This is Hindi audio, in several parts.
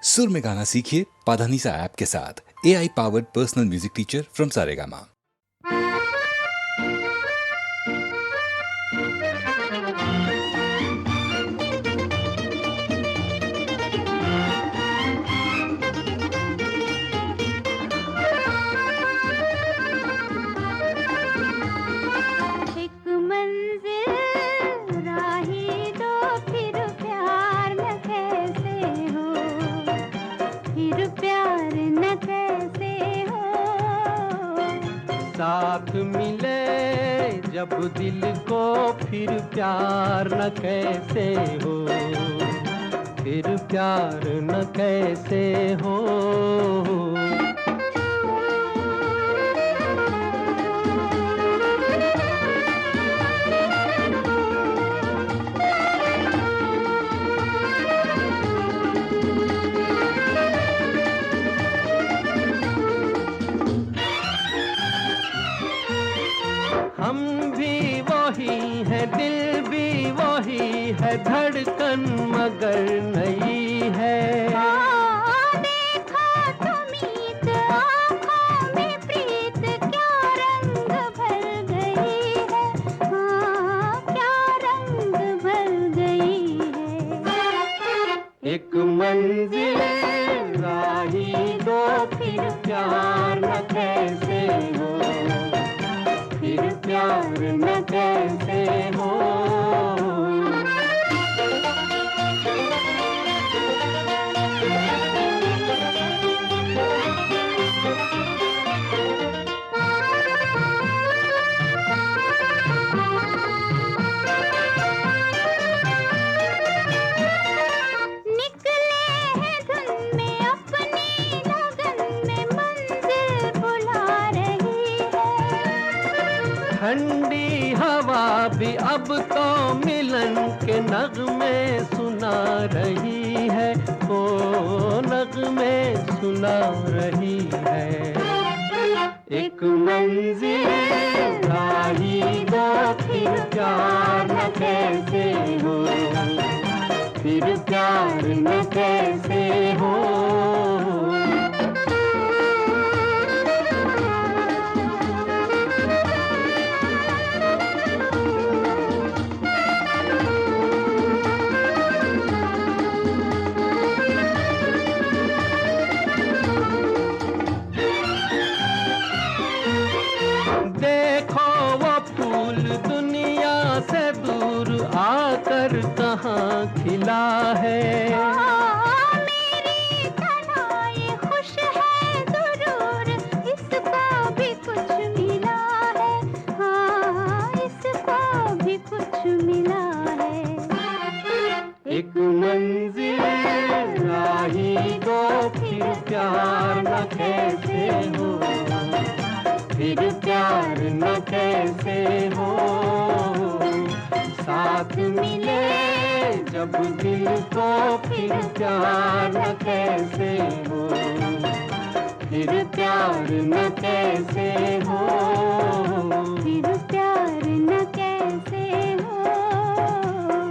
सुर में गाना सीखिए पाधानीसा ऐप के साथ। AI powered personal music teacher from Saregama. साथ मिले जब दिल को फिर प्यार न कैसे हो, फिर प्यार न कैसे हो। हम भी वही है, दिल भी वही है, धड़कन मगर नई है। देखा तो मीत आँखों में प्रीत क्या रंग भर गई है, क्या रंग भर गई है। एक मंजिल राही दो फिर प्यार न कैसे हो, फिर प्यार न कैसे हो। ठंडी हवा भी अब तो मिलन के नगमे सुना रही है, ओ नगमे सुना रही है। एक मंजिल राही दो फिर प्यार न कैसे हो, फिर प्यार न कैसे हो। से दूर आकर कहाँ खिला है, मेरी तन्हाई खुश है जरूर, इसको भी कुछ मिला है, हाँ इसको भी कुछ मिला है। एक मंजिल राही दो फिर प्यार न कैसे हो, फिर प्यार न कैसे हो। साथ मिले जब दिल को फिर प्यार न कैसे हो, फिर प्यार न कैसे हो, फिर प्यार न कैसे हो,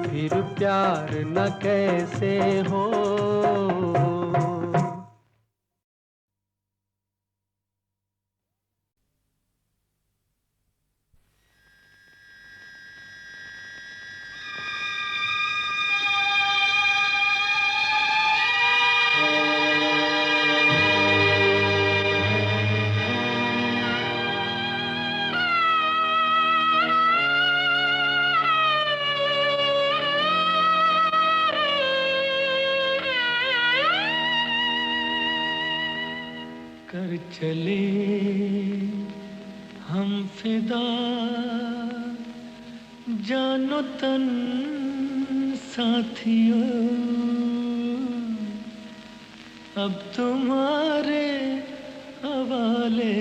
फिर प्यार न कैसे हो। कर चले हम फिदा जानो तन साथियों, अब तुम्हारे हवाले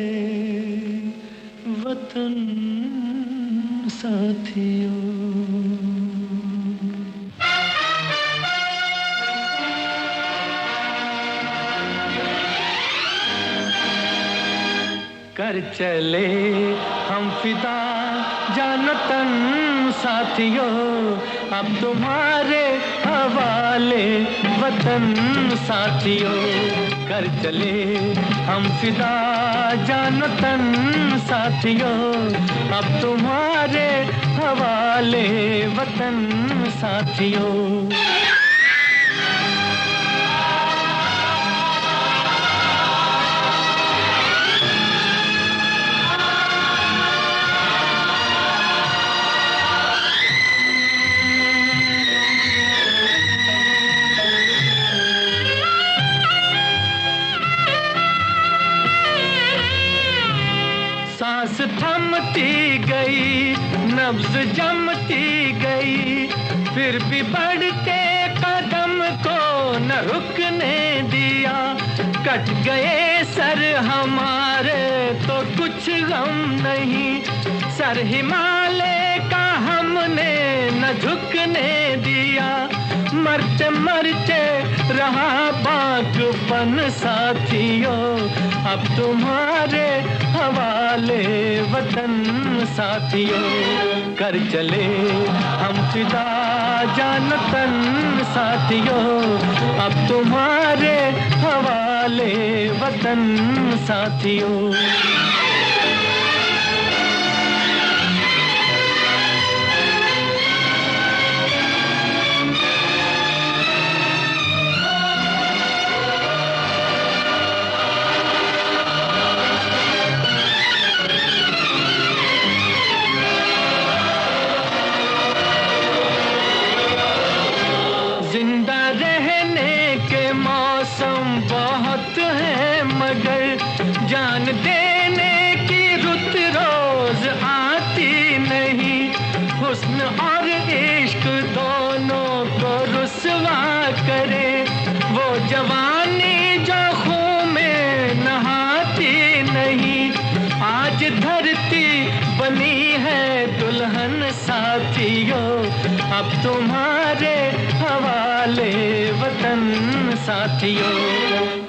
वतन साथियों। कर चले हम फिदा जानो तन साथियों, अब तुम्हारे हवाले वतन साथियों। कर चले हम फिदा जान तन साथियों, अब तुम्हारे हवाले वतन साथियों। सांस थमती गई, नब्ज जमती गई, फिर भी बढ़ते कदम को न रुकने दिया। कट गए सर हमारे तो कुछ गम नहीं, सर हिमालय का हमने न झुकने दिया। मरते मरते रहा बागपन साथियों, अब तुम्हारे हवाले वतन साथियों। कर चले हम फिदा जान तन साथियों, अब तुम्हारे हवाले वतन साथियों। जिंदा रहने के मौसम बहुत है, मगर जान देने की रुत रोज आती नहीं। हुस्न और इश्क दोनों को रुसवा करे, वो जवानी जो खून में नहाती नहीं। आज धरती बनी है दुल्हन साथियों, अब तुम्हारे हवाले वतन साथियों।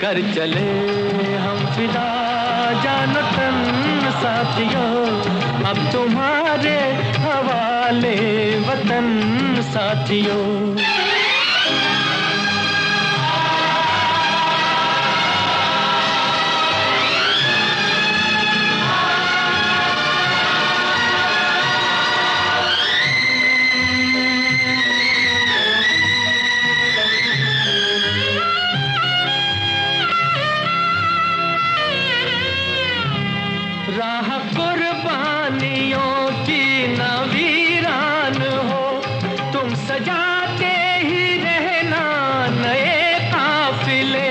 कर चले हम फिदा जान तन साथियों, अब तुम्हारे हवाले वतन साथियों। राह कुर्बानियों की न वीरान हो, तुम सजाते ही रहना नए काफिले।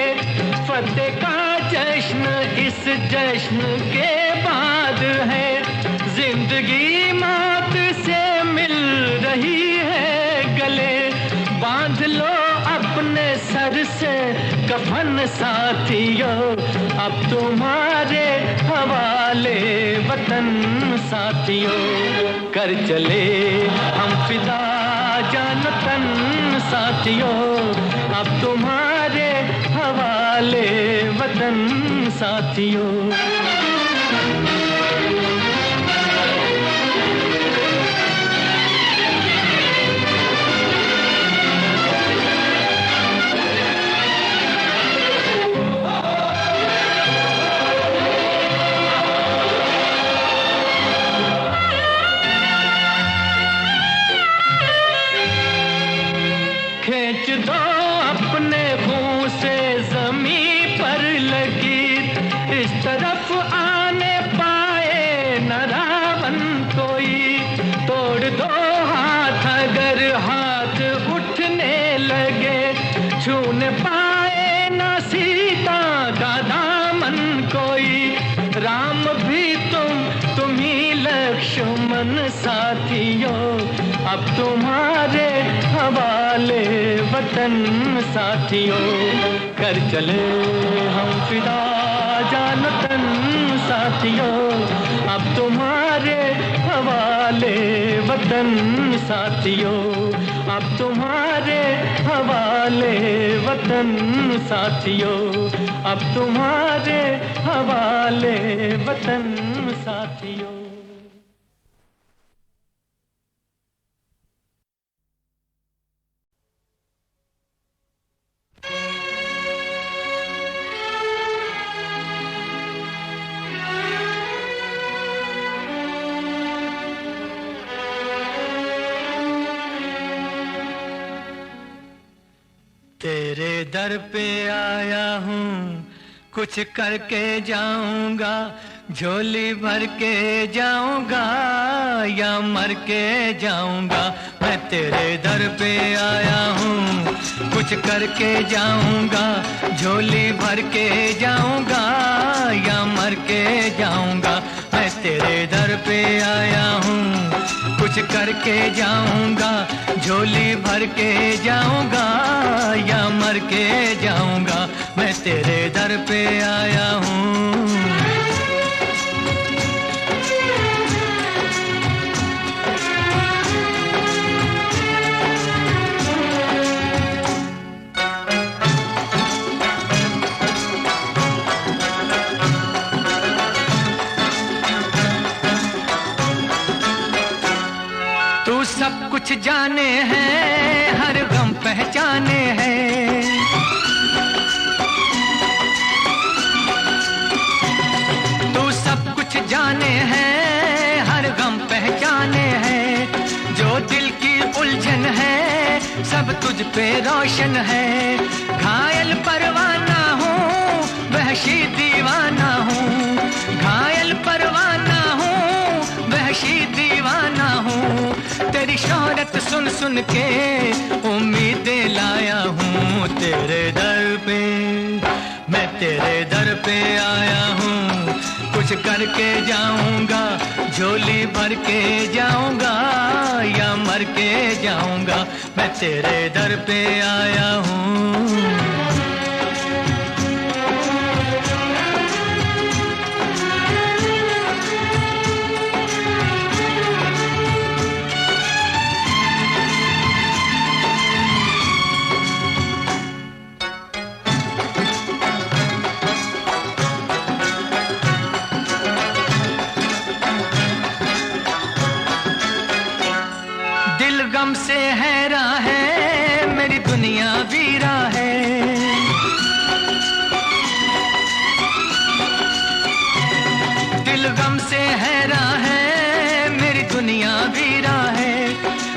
फतेह का जश्न इस जश्न के बाद है, जिंदगी मौत से मिल रही है गले। बांध लो अपने सर से कफन साथियों, अब तुम्हारे हवाले वतन साथियों। कर चले हम फिदा जान तन साथियों, अब तुम्हारे हवाले वतन साथियों। खींच दो अपने खून से ज़मीं पर लगी, इस तरफ आने पाए न रावण कोई। तोड़ दो हाथ अगर हाथ उठने लगे, छूने पाए न सीता का दामन कोई। राम भी तुम ही लक्ष्मण साथियों, अब तुम्हारे हवाले वतन साथियों। कर चले हम फिदा जान तन साथियों, अब तुम्हारे हवाले वतन साथियों। अब तुम्हारे हवाले वतन साथियों, अब तुम्हारे हवाले वतन साथियों। दर पे आया हूँ, कुछ करके जाऊंगा, झोली भर के जाऊंगा या मर के जाऊंगा। मैं तेरे दर पे आया हूँ, कुछ करके जाऊंगा, झोली भर के जाऊंगा या मर के जाऊंगा। मैं तेरे दर पे आया हूँ, कुछ करके जाऊंगा, झोली भर के जाऊंगा या मर के जाऊंगा। मैं तेरे दर पे आया हूँ। तू सब कुछ जाने हैं, हर गम पहचाने हैं। तू सब कुछ जाने हैं, हर गम पहचाने हैं। जो दिल की उलझन है, सब तुझ पे रोशन है। घायल परवाना हूँ, वहशी दीवाना हूँ। घायल परवाना हूँ, वहशी दीवाना हूँ। तेरी शोहरत सुन सुन के उम्मीदें लाया हूँ तेरे दर पे। मैं तेरे दर पे आया हूँ, कुछ करके जाऊंगा, झोली भर के जाऊंगा या मर के जाऊंगा। मैं तेरे दर पे आया हूँ। गम से हैरा है, मेरी दुनिया वीरा है। दिल गम से हैरा है, मेरी दुनिया वीरा है।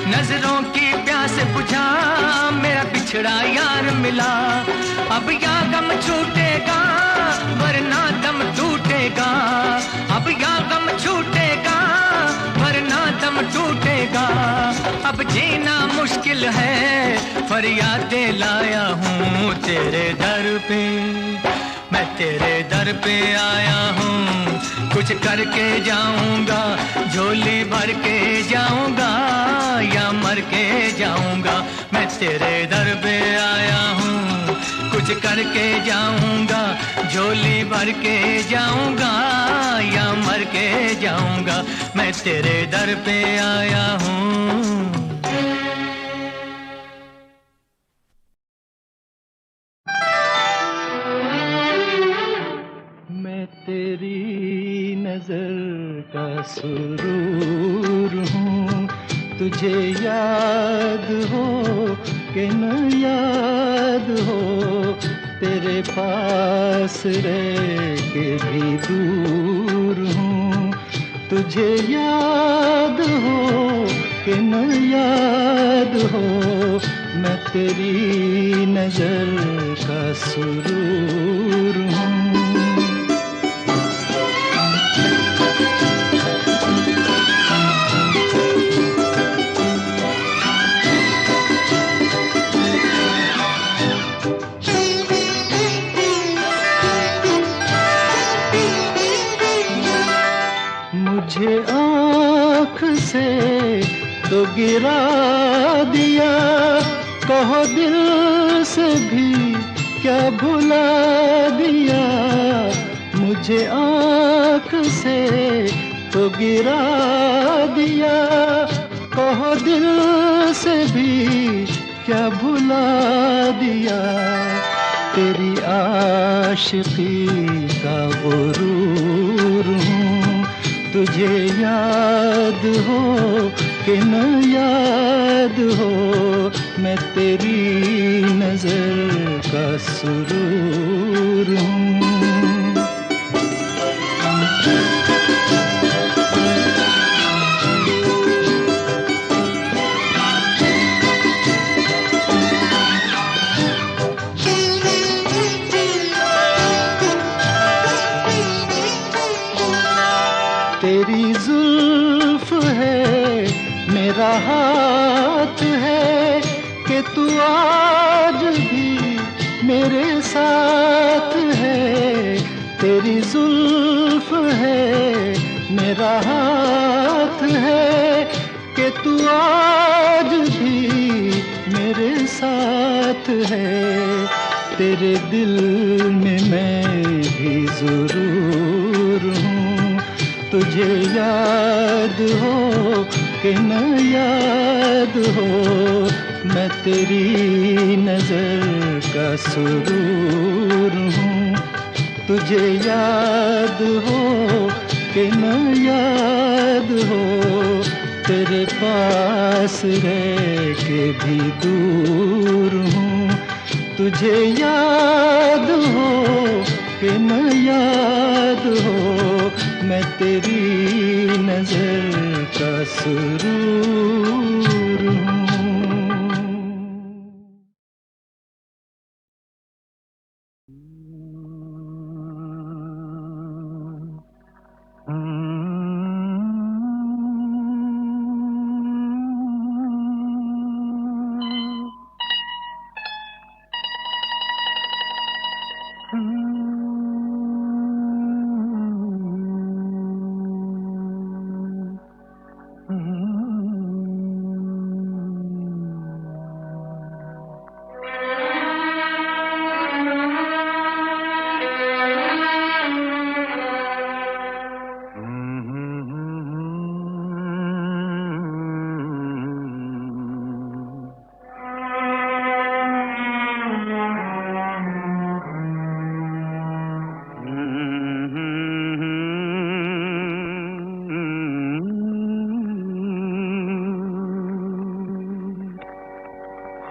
नजरों की प्यास बुझा, मेरा बिछड़ा यार मिला। अब या गम छूटेगा, वरना दम टूटेगा। अब या गम छूटेगा, वरना दम टूटेगा। अब जीना मुश्किल है, फरियादें लाया हूँ तेरे दर पे। मैं तेरे दर पे आया हूँ, कुछ करके जाऊंगा, झोली भर के जाऊंगा या मर के जाऊंगा। मैं तेरे दर पे आया हूँ, कुछ करके जाऊंगा, झोली भर के जाऊंगा या मर के जाऊंगा। मैं तेरे दर पे आया हूँ। मैं तेरी नजर का सुरूर हूँ, तुझे याद हो कि न याद हो। तेरे पास रह के भी दूर हूँ, तुझे याद हो कि न याद हो। मैं तेरी नजर का सुरूर हूँ। मुझे आँख से तो गिरा दिया, कहो दिल से भी क्या भुला दिया। मुझे आँख से तो गिरा दिया, कहो दिल से भी क्या भुला दिया। तेरी आशिकी का गुरूर हूँ, तुझे याद हो कि न याद हो। मैं तेरी नजर का सुरूर हूँ। तेरी जुल्फ है मेरा हाथ है कि तू आज भी मेरे साथ है। तेरी जुल्फ है मेरा हाथ है कि तू आज भी मेरे साथ है। तेरे दिल में मैं भी जरूर हूँ, तुझे याद हो कि न याद हो, मैं तेरी नजर का सुरूर हूँ। तुझे याद हो कि न याद हो, तेरे पास रह के भी दूर हूँ। तुझे याद हो कि न याद हो, मैं तेरी नजर का सुरूर हूँ।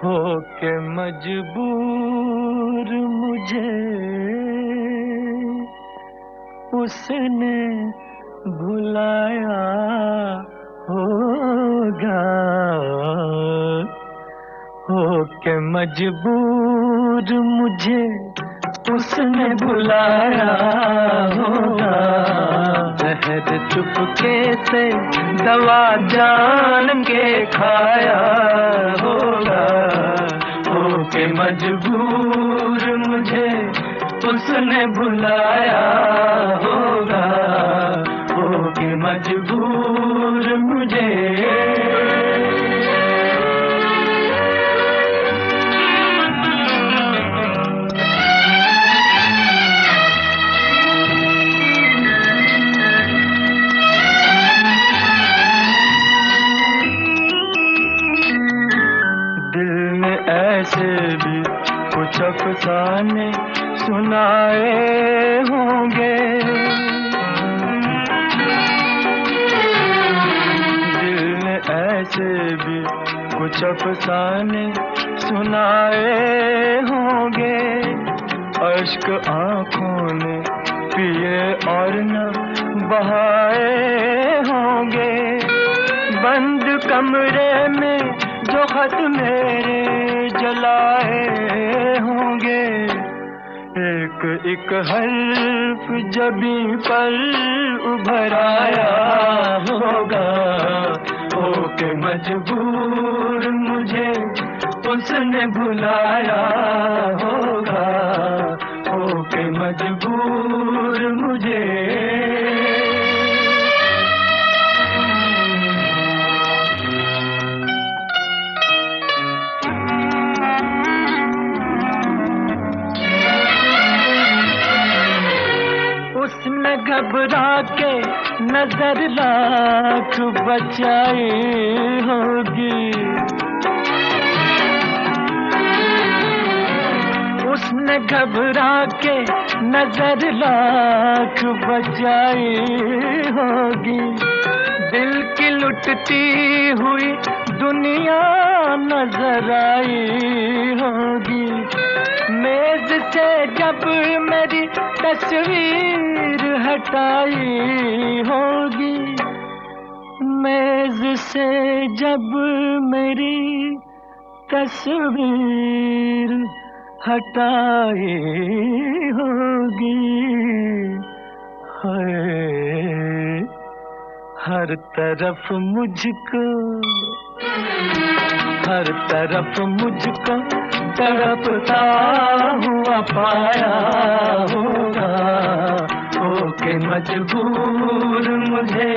हो के मजबूर मुझे उसने भुलाया होगा। हो के मजबूर मुझे उसने भुलाया होगा। जहर चुपके से दवा जान के खाया होगा। हो के मजबूर मुझे उसने भुलाया होगा। हो के मजबूर मुझे ऐसे भी कुछ अफसाने सुनाए होंगे। दिल ने ऐसे भी कुछ अफसाने सुनाए होंगे। अश्क आँखों ने पिए और न बहाए होंगे। बंद कमरे में जो खत मेरे जलाए होंगे। एक एक हर्फ जबी पर उभर आया होगा। हो के मजबूर मुझे उसने भुलाया होगा। हो के मजबूर मुझे उसने घबरा के नजर लाख बचाई होगी। उसने घबरा के नजर लाख बचाई होगी। दिल की लुटती हुई दुनिया नजर आई होगी। मेज से जब मेरी तस्वीर हटाई होगी। मेज से जब मेरी तस्वीर हटाई होगी। हाय हर तरफ मुझको, हर तरफ मुझको तड़पता हुआ पाया होगा, होके मजबूर मुझे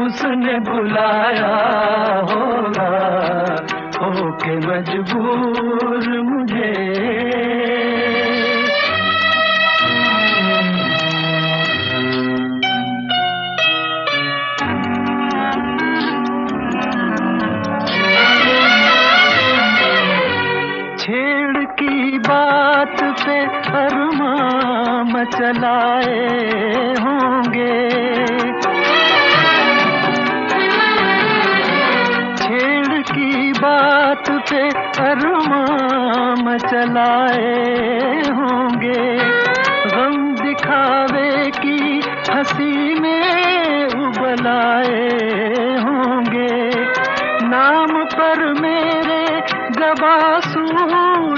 उसने बुलाया होगा, होके मजबूर मुझे। छेड़ की बात पे अरमां मचलाए होंगे, छेड़ की बात पे अरमां मचलाए होंगे, गम दिखावे की हंसी में उबलाए होंगे, नाम पर मेरे जब आंसू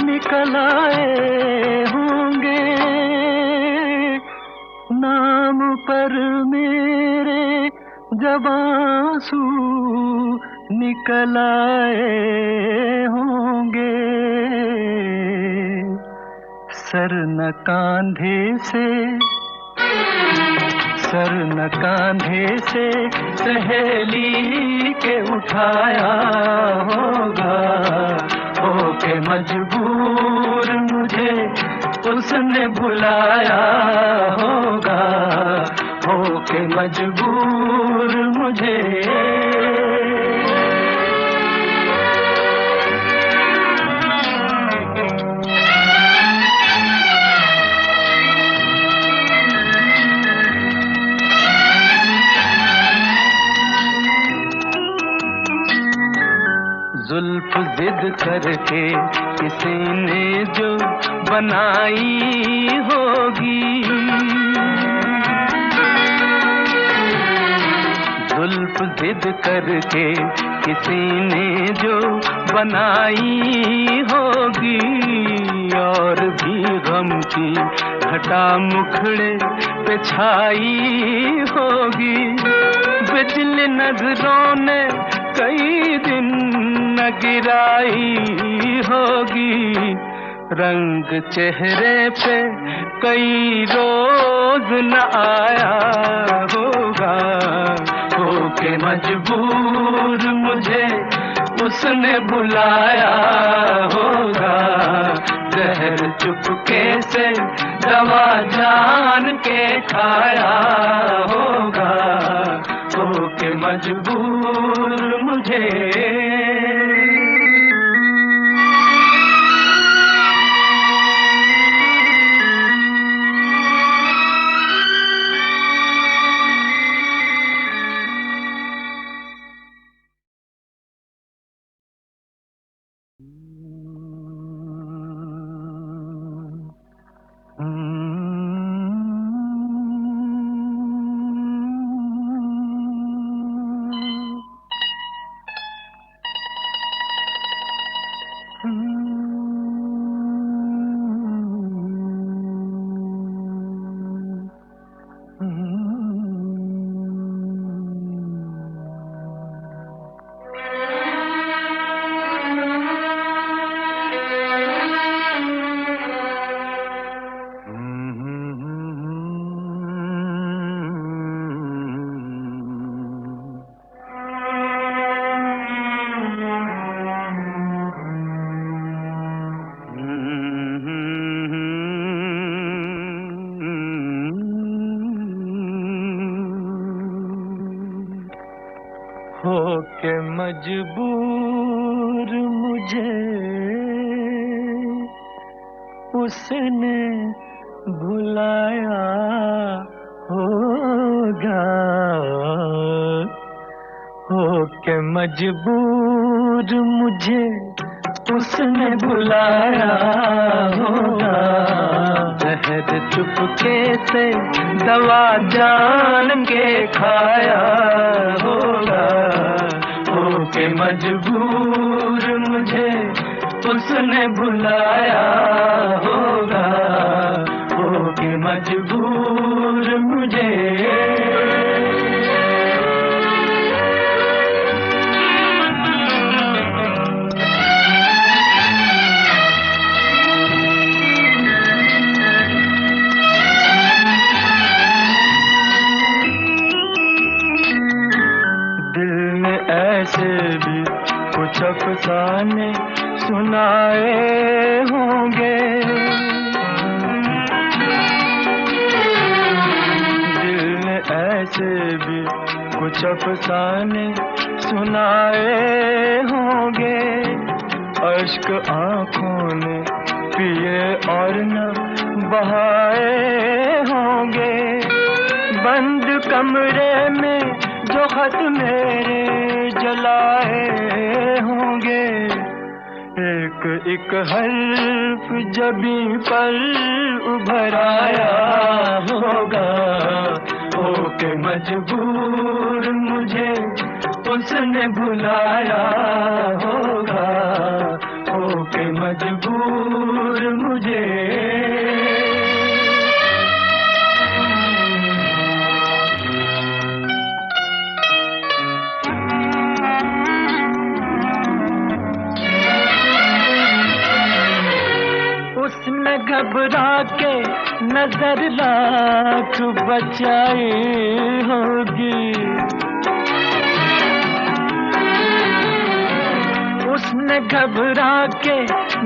निकल आए होंगे, नाम पर मेरे जब आंसू निकल आए होंगे, सर न कांधे से, सर न कांधे से सहेली के उठाया होगा, होके मजबूर मुझे उसने बुलाया होगा, होके मजबूर मुझे। जुल्फ जिद करके किसी ने जो बनाई होगी, जुल्फ जिद करके किसी ने जो बनाई होगी, और भी गम की घटा मुखड़े पे छाई होगी, बिजली नजरों ने कई दिन न गिराई होगी, रंग चेहरे पे कई रोज न आया होगा, होके मजबूर मुझे उसने बुलाया होगा, जहर चुपके से दवा जान के खाया होगा, होके मजबूर मुझे। होके मजबूर मुझे उसने भुलाया होगा, होके मजबूर मुझे उसने बुलाया होगा, जहर चुपके से दवा जान के खाया होगा, होके मजबूर मुझे उसने बुलाया होगा, होके मजबूर मुझे। कुछ अफसाने सुनाए होंगे। दिल ने ऐसे भी कुछ अफसाने सुनाए होंगे। अश्क आंखों ने पिए और न बहाए होंगे। बंद कमरे में जो खत मेरे जलाए होंगे। एक एक हर्फ जबी पर उभर आया होगा। होके मजबूर मुझे उसने भुलाया होगा। होके मजबूर मुझे। उसने घबरा के नजर लाख बचाई होगी। उसने घबरा के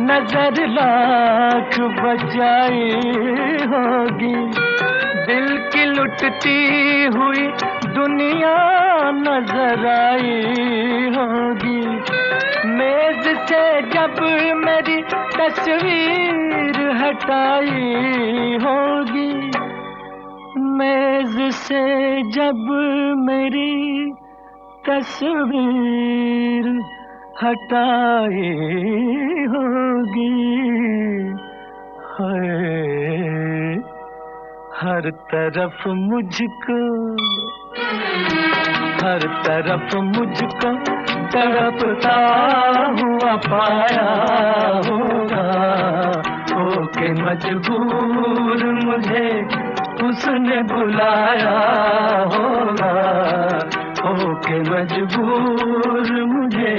नजर लाख बचाई होगी। दिल की लुटती हुई दुनिया नजर आई होगी। मेज से जब मेरी तस्वीर हटाई होगी। मेज से जब मेरी तस्वीर हटाई होगी। हाय हर तरफ मुझको, हर तरफ मुझको तड़पता हुआ पाया होगा। होके मजबूर मुझे उसने बुलाया होगा। होके मजबूर मुझे।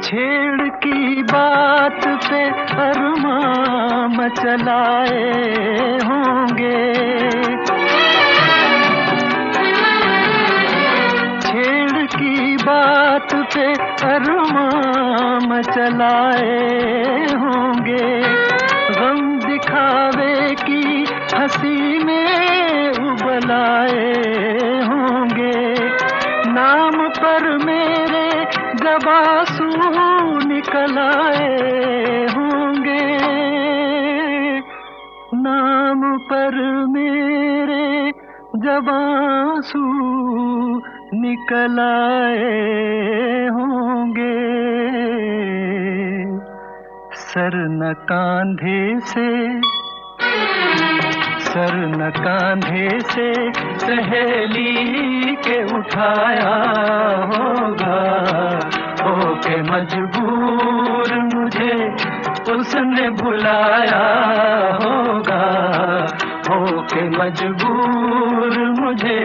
छेड़ की बात पे अरमां मचलाए होंगे। छेड़ की बात पे अरमां मचलाए होंगे। गम दिखावे की हंसी में उबलाए होंगे। नाम पर मेरे जब आंसू निकल आए होंगे। नाम पर मेरे जब आंसू निकल आए होंगे। सर न कांधे से, सर न कांधे से सहेली के उठाया होगा। होके मजबूर मुझे उसने भुलाया होगा। होके मजबूर मुझे।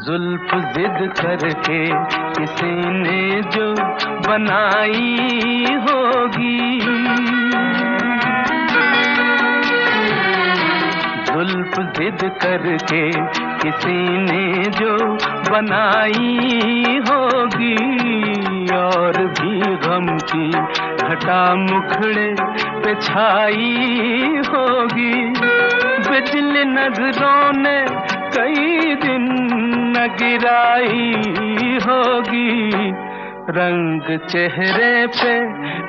जुल्फ जिद करके किसी ने जो बनाई होगी। जुल्फ जिद करके किसी ने जो बनाई होगी। और भी गम की घटा मुखड़े पे छाई होगी। बिजली नजरों ने कई दिन न गिराई होगी। रंग चेहरे पे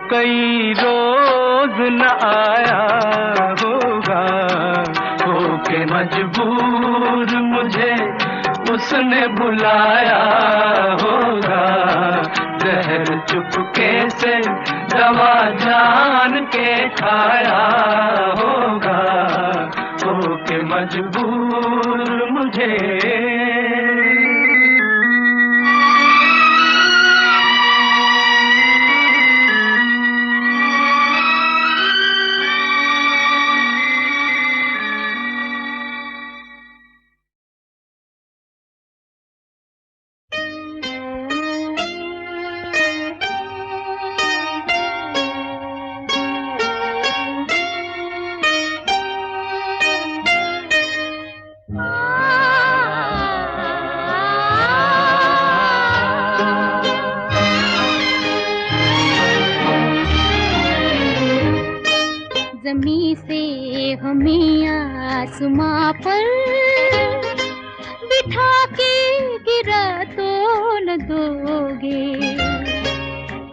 कई रोज न आया होगा। होके मजबूर मुझे उसने बुलाया होगा। जहर चुपके से दवा जान के खाया होगा। होके मजबूर मुझे। हमें आसमां पर बिठा के गिरा तो न दोगे।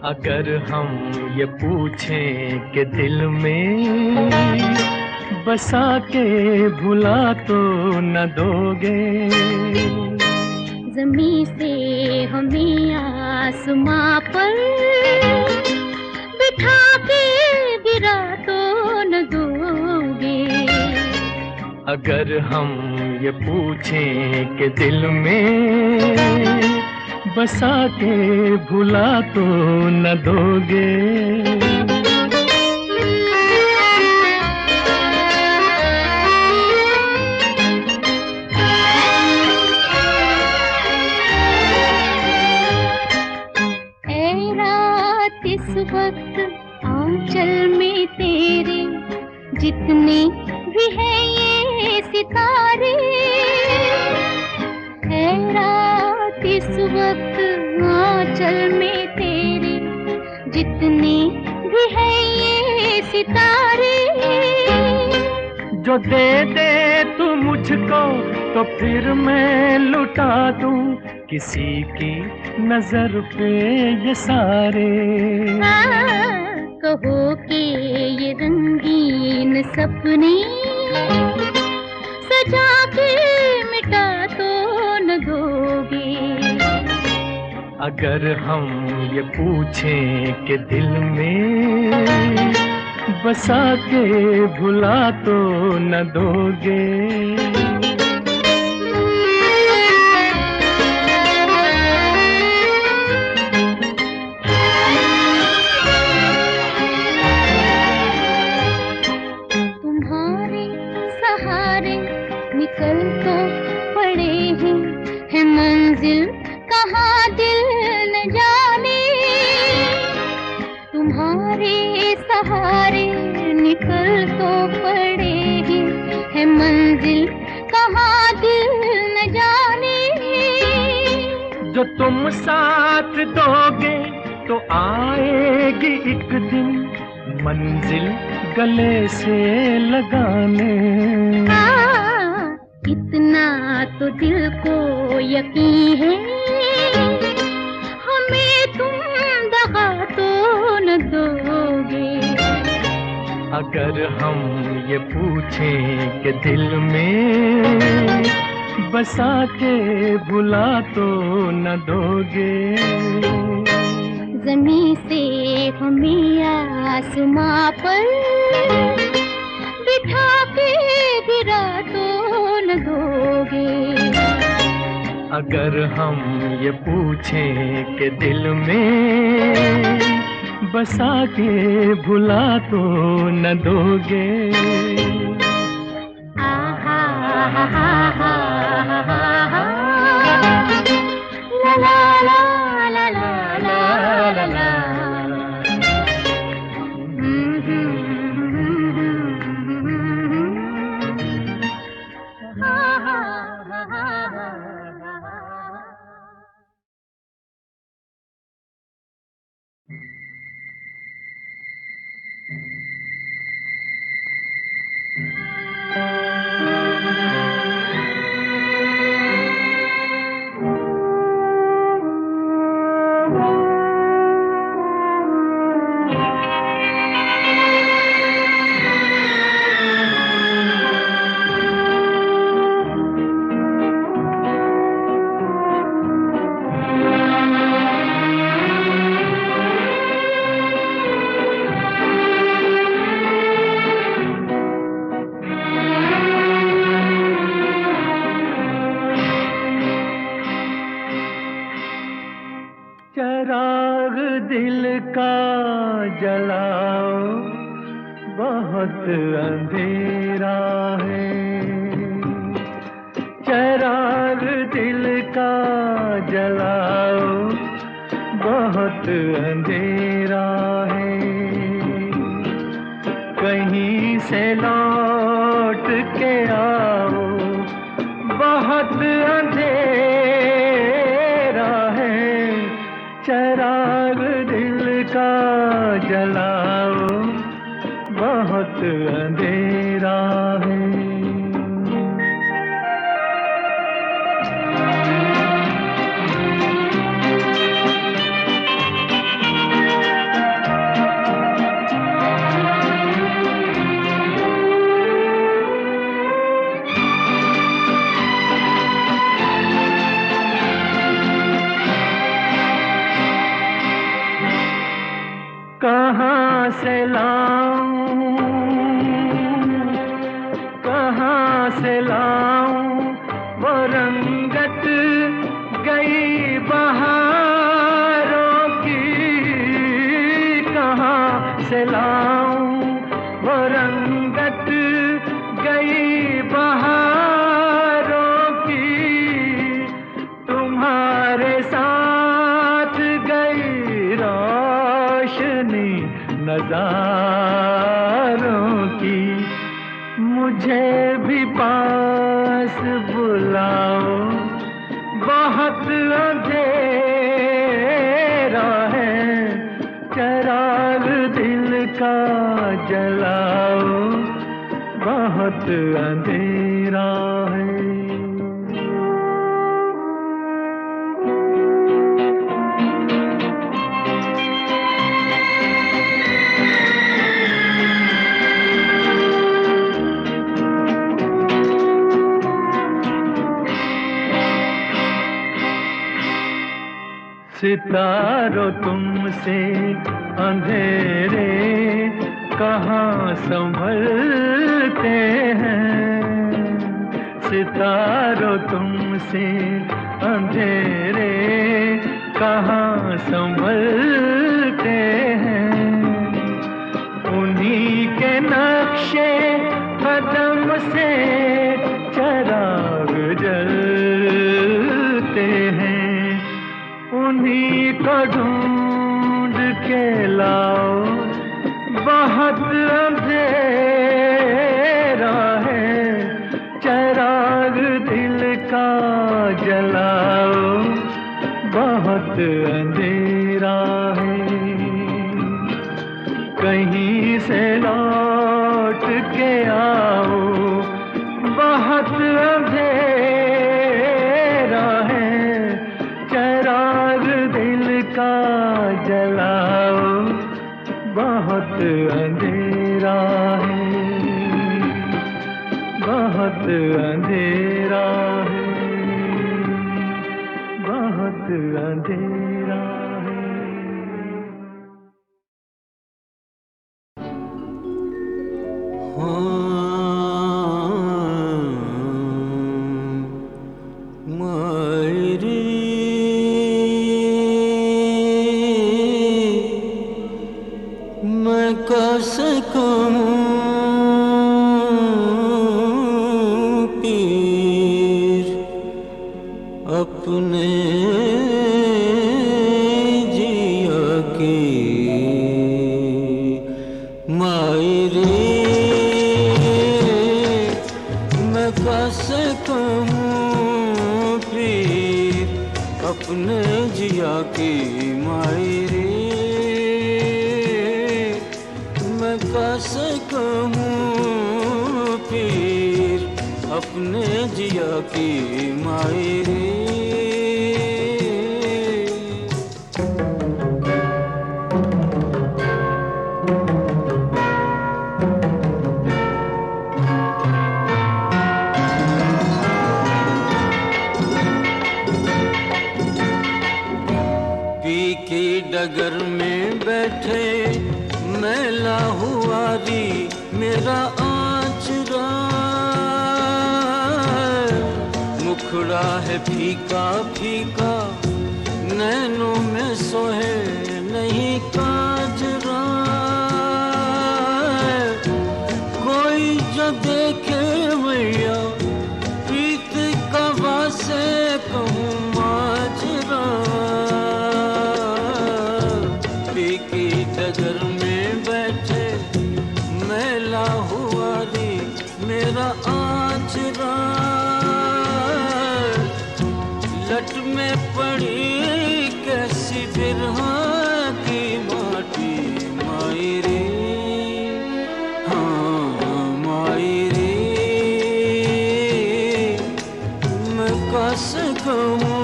अगर हम ये पूछें कि दिल में बसा के भुला तो न दोगे। ज़मीं से हमें आसमां पर बिठा के गिरा तो न दोगे। अगर हम ये पूछें कि दिल में बसा के भुला तो न दोगे। ऐ रात इस वक्त आंचल में तेरे जितने भी हैं ये सितारे। ऐ रात इस वक्त आंचल में तेरे जितने भी हैं ये सितारे। जो दे दे तू मुझको तो फिर मैं लुटा दूं किसी की नजर पे ये सारे। कहो कि ये रंगीन सपने सजा के मिटा तो न दोगे। अगर हम ये पूछें कि दिल में बसा के भुला तो न दोगे। तुम्हारे सहारे निकल तो पड़े हैं मंजिल कहाँ दिल न जाने। तुम्हारे सहारे निकल तो पड़े हैं मंजिल कहाँ दिल न जाने। जो तुम साथ दोगे तो आएगी एक दिन मंजिल गले से लगाने। इतना तो दिल को यकीन है हमें तुम दगा तो न दोगे। अगर हम ये पूछें कि दिल में बसा के भुला तो न दोगे। ज़मीं से हमें आसमां पर बिठा के गिरा तो न दोगे। अगर हम ये पूछें कि दिल में बसा के भुला तो न दोगे। आहा हा हा हा हा ला ला ला ला ला ला ला। चराग दिल का जलाओ बहुत अंधेरा है। चराग दिल का जलाओ बहुत अंधेरा है। कहीं से लौट के आओ बहुत अंधेरा है। चराग दिल का जलाओ बहुत अंधेरा से लाऊं वो रंगत गई बहारों की, कहाँ से लाऊं वो रंगत गई बहारों की, तुम्हारे साथ गई रोशनी नजारों की। मुझे भी पास बुलाओ, बहुत अंधेरा है, चिराग दिल का जलाओ, बहुत अंधेरा है। सितारों तुमसे अंधेरे कहाँ संभलते हैं, सितारों तुमसे अंधेरे कहाँ संभलते हैं, उन्हीं के नक्शे कदम से चिराग जलते हैं, उन्हीं को ढूंढ के लाओ, बहुत अंधेरा है, चिराग दिल का जलाओ, बहुत अंधेरा है। कहीं से लौट के आओ, बहुत अंधेरा है, चिराग दिल का जलाओ, बहुत अंधेरा है, बहुत अंधेरा है, बहुत अंधेरा है। अपने जिया की मायरे मैं कैसे कहूँ पीर अपने जिया की मायरे मैं कैसे कहूँ पीर अपने जिया की मायरे डगर में बैठे मैला हुआ री मेरा आचरा, मुखड़ा है फीका फीका नैनों में सोहे नहीं काजरा, कोई जो देखे मैया प्रीत का वासे कहूँ माजरा, डगर में बैठे मैला हुआ रे मेरा आचरा, लट में पड़ी कैसी बिरहा की माटी मायरे, हाँ मायरे मैं कैसे कहूँ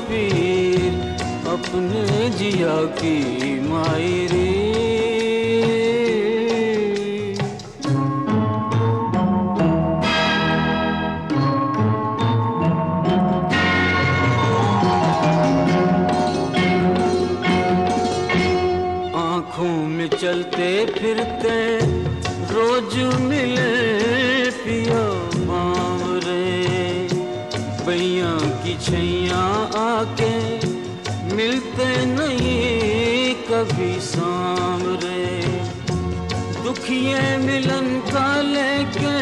पीर अपने जिया की मायरे। आँखों में चलते फिरते रोज मिले पिया, छैया आके मिलते नहीं कभी सामरे, दुखिए मिलन का लेके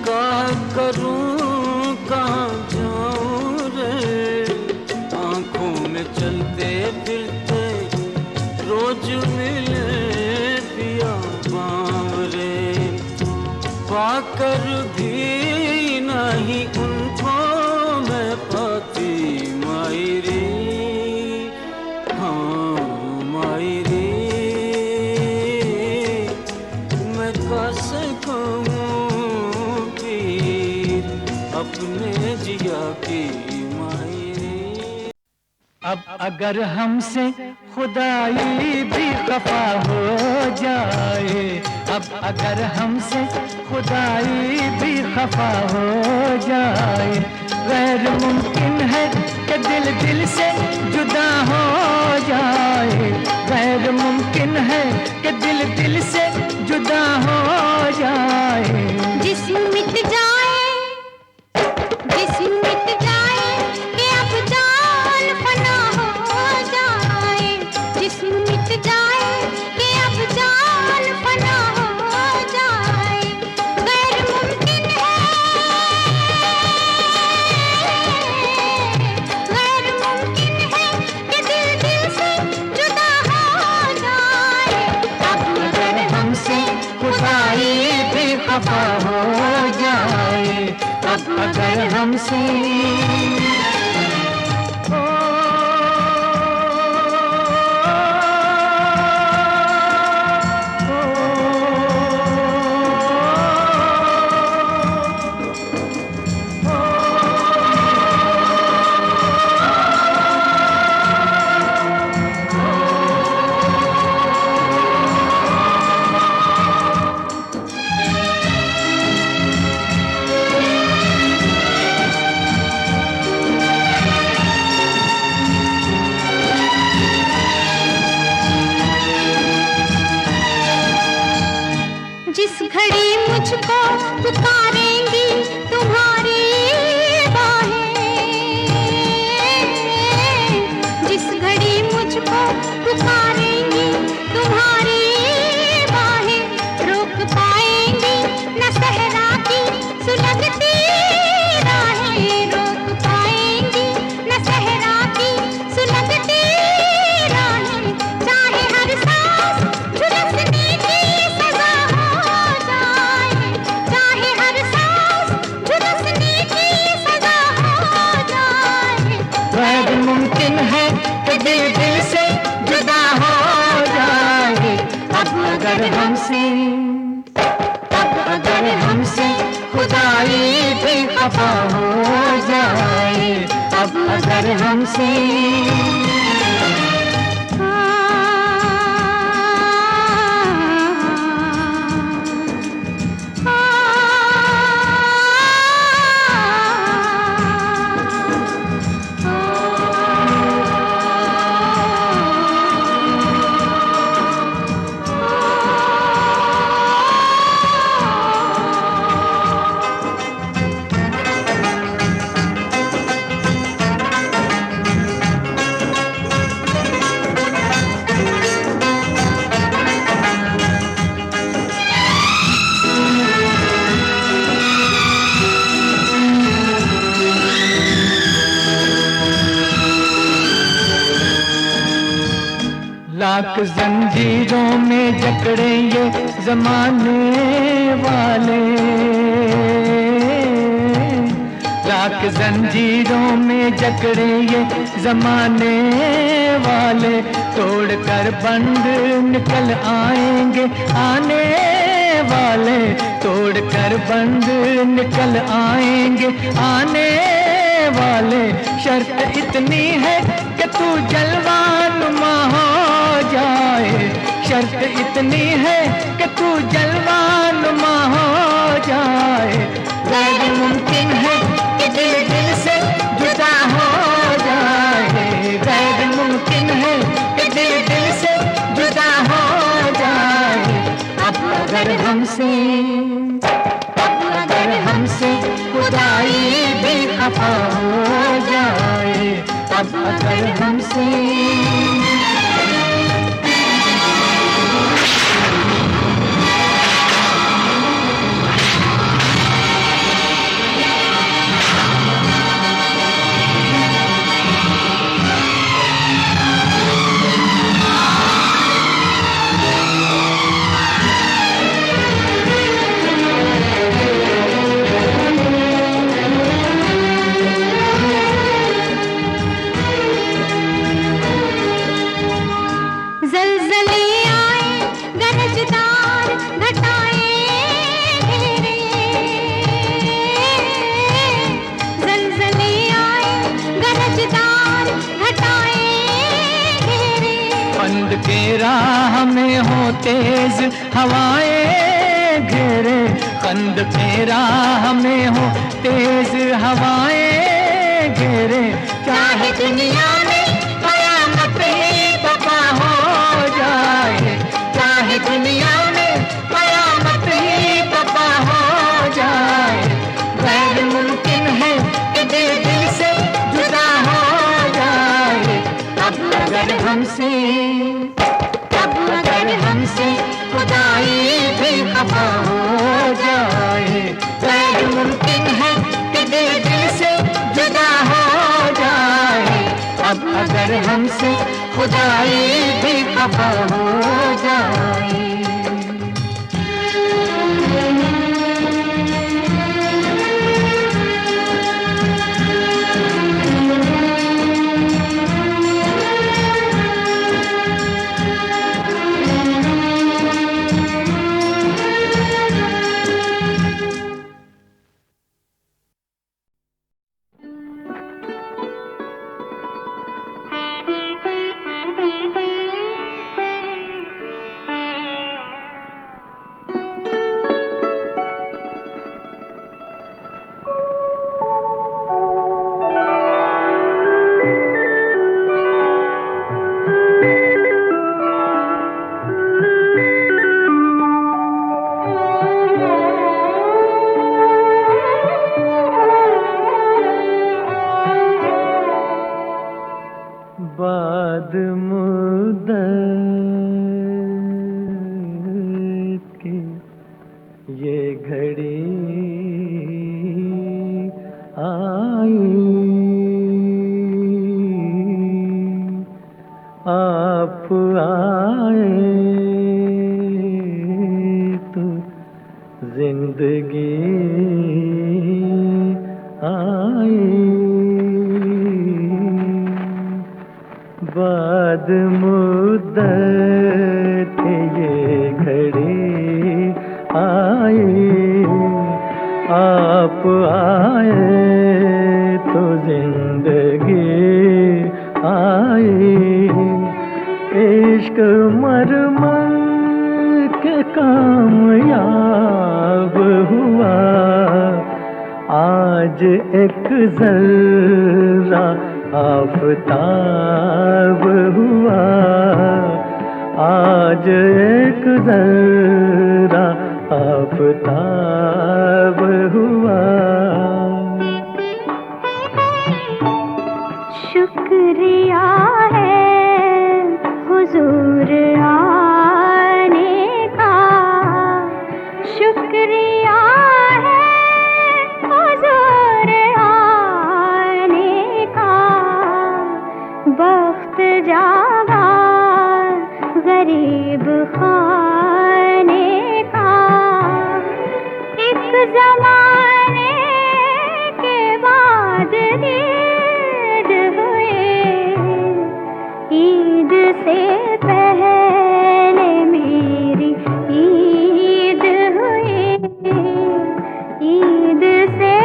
कहा करूं कहाँ जाऊं रे। आंखों में चलते फिरते रोज मिले पिया बावरे, पाकर भी नहीं उनको मैं पाती मायरी, हाँ मायरी। मैं कैसे कहूँ पीर अपने जिया की मायरी। अब अगर हमसे खुदाई भी खफा हो जाए, अब अगर हमसे खुदाई भी खफा हो जाए, गैर मुमकिन है कि दिल दिल से जुदा हो जाए, गैर मुमकिन है कि दिल दिल से जुदा हो जाए। जिस्म मिट जाए, जिस्म मिट जाए कि अब जान फना हो जाए, जिस्म मिट जाए कि अब जान फना हो जाए, गैर मुमकिन है, गैर मुमकिन है कि दिल दिल से जुदा हो जाए। अब अगर हमसे खुदाई भी खफा हो जाए, अब अगर हमसे जिस घड़ी मुझको पुकारेंगी तुम्हारी बाहें, जिस घड़ी मुझको पुकारेंगी तुम्हारी बाहें, रोक पाएंगी न सहरा की सुलगती राहें, रोक पाएंगी न सहरा की सुलगती राहें, चाहे हर सांस झुलसने की सजा हो जाए, चाहे हर सांस झुलसने की सजा हो जाए। गैर मुमकिन है कि दिल दिल से जुदा हो जाए, अब अगर हमसे, अब अगर हमसे खुदाई भी खफा हो जाए, अब अगर हमसे लाख जंजीरों में जकड़े ये जमाने वाले, लाख जंजीरों में जकड़े ये जमाने वाले, तोड़कर बंद निकल आएंगे आने वाले, तोड़कर बंद निकल आएंगे आने वाले। शर्त इतनी है कि तू जलवानुमा हो जाए, शर्त इतनी है कि तू जलवानुमा हो जाए, गैर मुमकिन है कि दिल दिल से जुदा हो जाए, गैर मुमकिन है कि दिल दिल से जुदा हो जाए। अब अगर हमसे, अब अगर हमसे खुदाई भी खफा हो जाए, अब अगर हमसे के राह में हो तेज हवाएं घेरे, कंद के राह में हो तेज हवाएं घेरे, चाहे दुनिया में कयामत ही बपा हो जाए, चाहे दुनिया में कयामत ही बपा हो जाए, गैर मुमकिन है कि दिल से जुदा हो जाए। अब अगर हमसे खुदाई भी खफा हो जाए, गैर मुमकिन है कि दिल से जुदा हो जाए। अब अगर हमसे खुदाई भी खफा हो जाए। बाद मुद्दत की ये घड़ी आई, आप आए तो जिंदगी आई। बाद मुद्दत ये घड़ी आई, आप आए तो जिंदगी आई। इश्क मरमर के कामयाब हुआ, आज एक जर्रा आफताब हुआ, आज एक जर्रा आफताब हुआ। शुक्रिया है हुजूर आने का, शुक्रिया है हुजूर आने का। वक्त जागा गरीब खाने का, एक जमाने के बाद ईद हुए, ईद से पहले मेरी ईद हुई, ईद से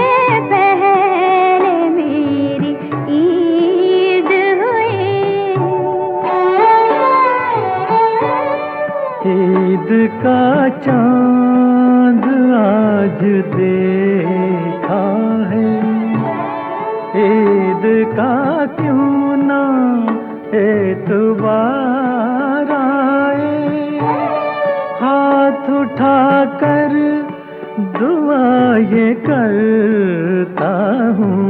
पहले मेरी ईद हुई। ईद का चांद आज देखा है, ईद का क्यों ना एतबार आए। हाथ उठाकर दुआ ये करता हूँ,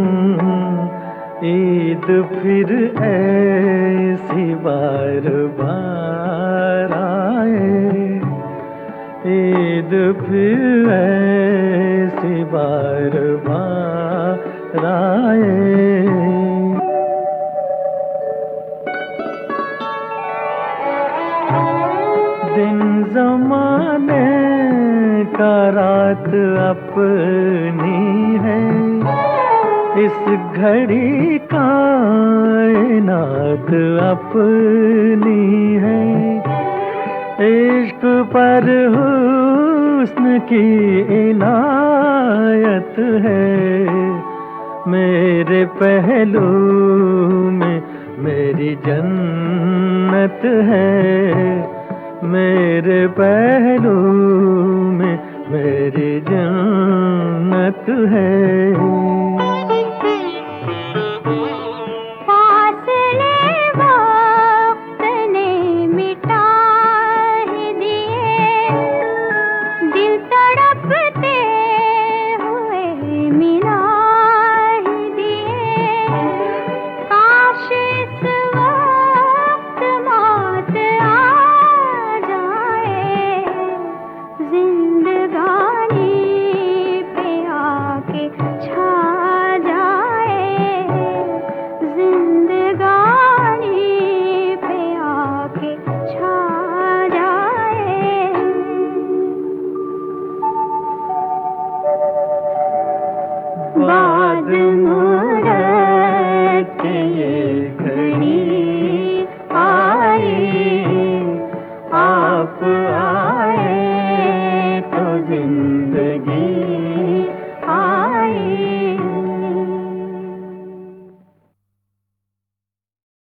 ईद फिर ऐसी बार बार आए, ईद फिर ऐसी बार बार आए। दिन ज़माने का रात अपनी है, इस घड़ी कायनात अपनी है। इश्क पर हुस्न की इनायत है, मेरे पहलू में मेरी जन्नत है, मेरे पहलू में मेरी जन्नत है। फासले वक्त ने मिटा ही दिए, दिल तड़पते हुए मिला ही दिए। काश इस वक्त मौत आ जाए, जिंदगी